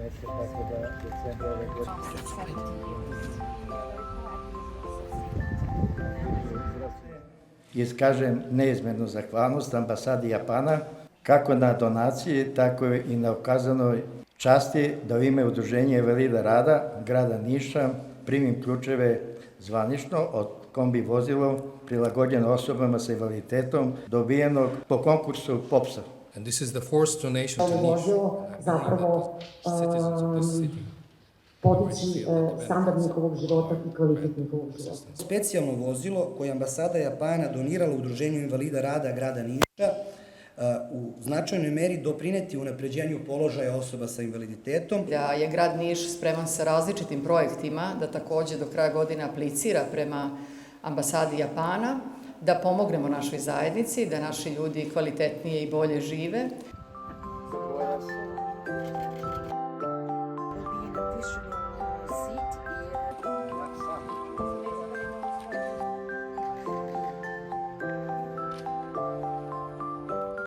mjeseca, tako da decembra ove godine. Iskažem neizmjernu zahvalnost ambasadi Japana, kako na donaciji, tako i na ukazanoj časti da u ime Udruženja invalida rada grada Niša primim ključeve zvanično od kombi vozilo prilagođeno osobama sa invaliditetom dobijenog po konkursu POPS-a. And this is the fourth donation to Ovo Niš. vozilo zapravo Citizens of this city. podići standard njihovog života i kvalitet njihovog života. Specijalno vozilo koje je ambasada Japana donirala Udruženju invalida rada grada Niša u značajnoj meri doprineti unapređenju položaja osoba sa invaliditetom. Da je grad Niš spreman sa različitim projektima, da takođe do kraja godine aplicira prema ambasadi Japana, da pomognemo našoj zajednici, da naši ljudi kvalitetnije i bolje žive. Will be an additional seat